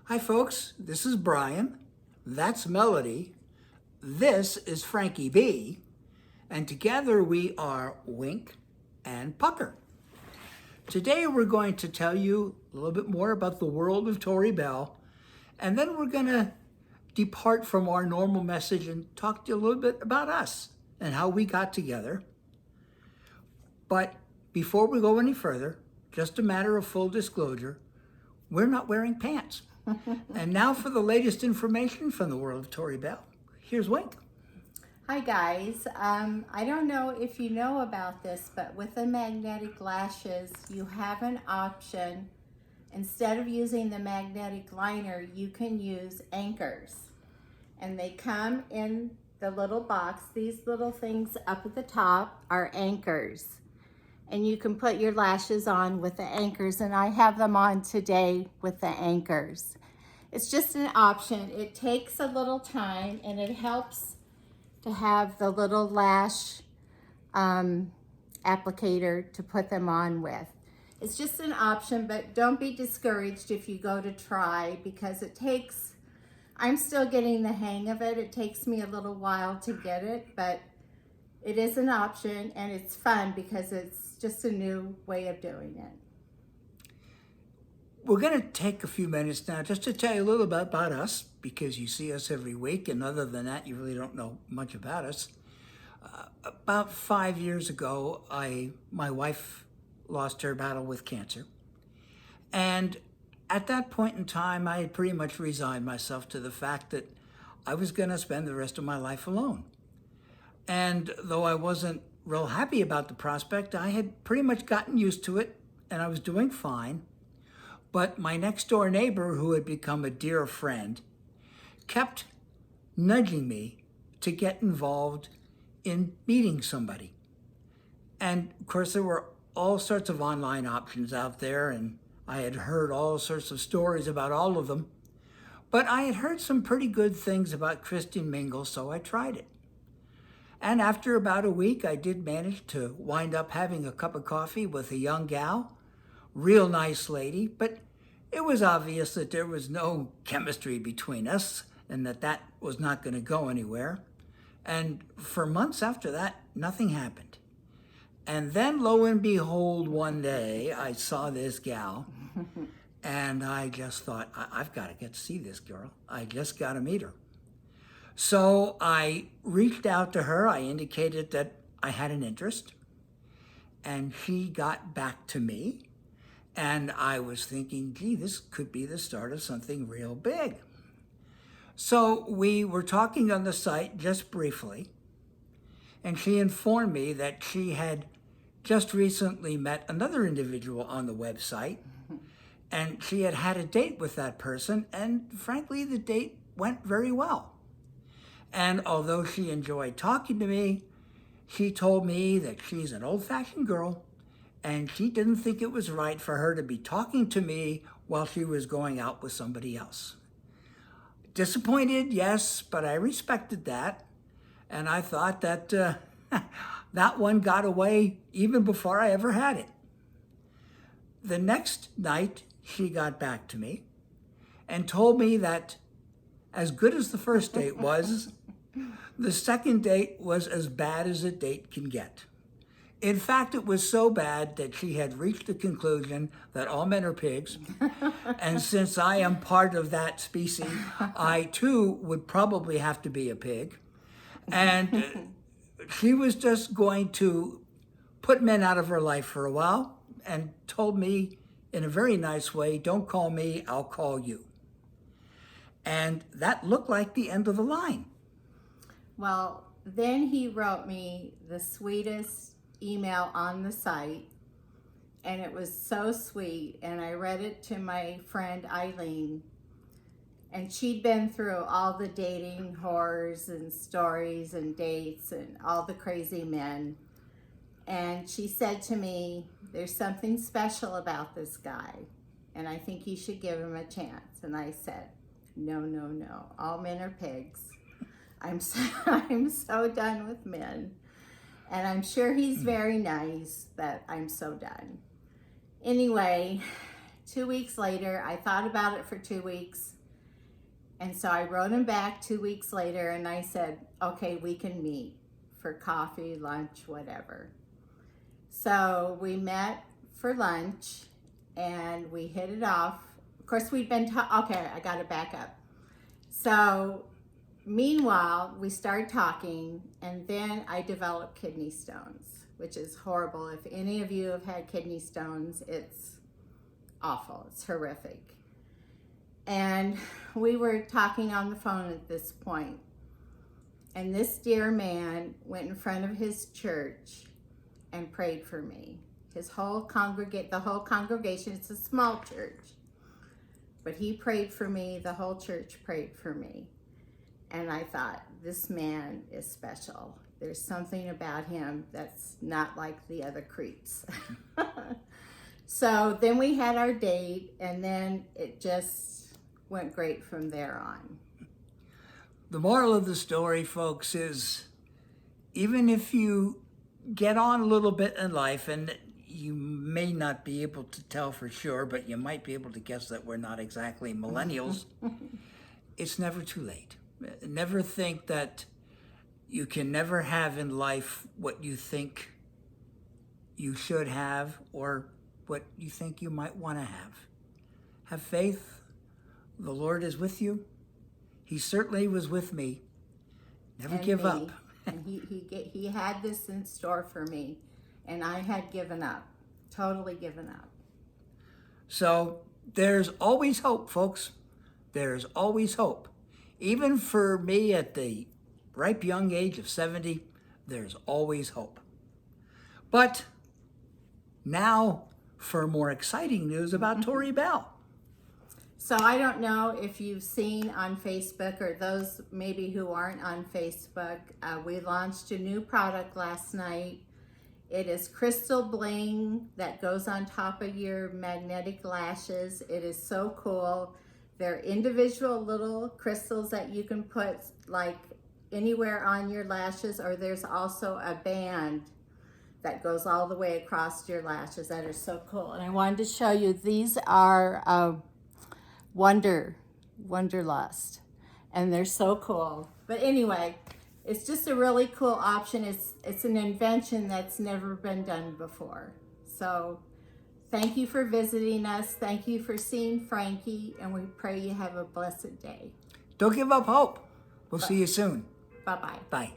Hi folks, this is Brian. That's Melody. This is Frankie B. And together we are Wink and Pucker. Today we're going to tell you a little bit more about the world of Tori Bell. And then we're going to depart from our normal message and talk to you a little bit about us and how we got together. But before we go any further, just a matter of full disclosure, we're not wearing pants. And now for the latest information from the world of Tori Bell. Here's Wink. Hi guys, I don't know if you know about this, but with the magnetic lashes, you have an option. Instead of using the magnetic liner, you can use anchors. And they come in the little box. These little things up at the top are anchors. And you can put your lashes on with the anchors, and I have them on today with the anchors. It's just an option. It takes a little time, and it helps to have the little lash applicator to put them on with. It's just an option, but don't be discouraged if you go to try, because it takes, I'm still getting the hang of it. It takes me a little while to get it, but it is an option, and it's fun because it's just a new way of doing it. We're going to take a few minutes now just to tell you a little bit about us, because you see us every week, and other than that, you really don't know much about us. About 5 years ago, my wife lost her battle with cancer. And at that point in time, I had pretty much resigned myself to the fact that I was going to spend the rest of my life alone. And though I wasn't real happy about the prospect, I had pretty much gotten used to it, and I was doing fine. But my next door neighbor, who had become a dear friend, kept nudging me to get involved in meeting somebody. And of course, there were all sorts of online options out there, and I had heard all sorts of stories about all of them. But I had heard some pretty good things about Christian Mingle, so I tried it. And after about a week, I did manage to wind up having a cup of coffee with a young gal. Real nice lady, but it was obvious that there was no chemistry between us and that was not going to go anywhere. And for months after that, nothing happened. And then lo and behold, one day I saw this gal and I just thought, I've got to get to see this girl. I just got to meet her. So I reached out to her. I indicated that I had an interest, and she got back to me. And I was thinking, gee, this could be the start of something real big. So we were talking on the site just briefly, and she informed me that she had just recently met another individual on the website, and she had had a date with that person, and frankly, the date went very well. And although she enjoyed talking to me, she told me that she's an old-fashioned girl, and she didn't think it was right for her to be talking to me while she was going out with somebody else. Disappointed, yes, but I respected that. And I thought that that one got away even before I ever had it. The next night, she got back to me and told me that as good as the first date was, the second date was as bad as a date can get. In fact, it was so bad that she had reached the conclusion that all men are pigs. And since I am part of that species, I too would probably have to be a pig. And she was just going to put men out of her life for a while and told me in a very nice way, don't call me, I'll call you. And that looked like the end of the line. Well, then he wrote me the sweetest email on the site, and it was so sweet, and I read it to my friend Eileen, and she'd been through all the dating horrors and stories and dates and all the crazy men, and she said to me, there's something special about this guy, and I think you should give him a chance. And I said, no, no, no, all men are pigs. I'm so done with men. And I'm sure he's very nice, but I'm so done. Anyway, 2 weeks later, I thought about it for 2 weeks. And so I wrote him back 2 weeks later and I said, okay, we can meet for coffee, lunch, whatever. So we met for lunch and we hit it off. Of course, we'd been, okay, I gotta back up. So meanwhile, we started talking and then I developed kidney stones, which is horrible. If any of you have had kidney stones, it's awful, it's horrific. And we were talking on the phone at this point, and this dear man went in front of his church and prayed for me. The whole congregation, it's a small church, but he prayed for me, the whole church prayed for me. And I thought, this man is special. There's something about him that's not like the other creeps. So then we had our date, and then it just went great from there on. The moral of the story, folks, is even if you get on a little bit in life, and you may not be able to tell for sure, but you might be able to guess that we're not exactly millennials, it's never too late. Never think that you can never have in life what you think you should have or what you think you might want to have. Have faith. The Lord is with you. He certainly was with me. Never And give me. up. And he had this in store for me, and I had given up, totally given up. So there's always hope, folks. There's always hope. Even for me at the ripe young age of 70, there's always hope. But now for more exciting news about Tori Bell. So I don't know if you've seen on Facebook, or those maybe who aren't on Facebook, we launched a new product last night. It is crystal bling that goes on top of your magnetic lashes. It is so cool. They're individual little crystals that you can put like anywhere on your lashes, or there's also a band that goes all the way across your lashes that are so cool. And I wanted to show you, these are Wonderlust, and they're so cool. But anyway, it's just a really cool option. It's an invention that's never been done before. So thank you for visiting us. Thank you for seeing Frankie, and we pray you have a blessed day. Don't give up hope. We'll see you soon. Bye-bye. Bye.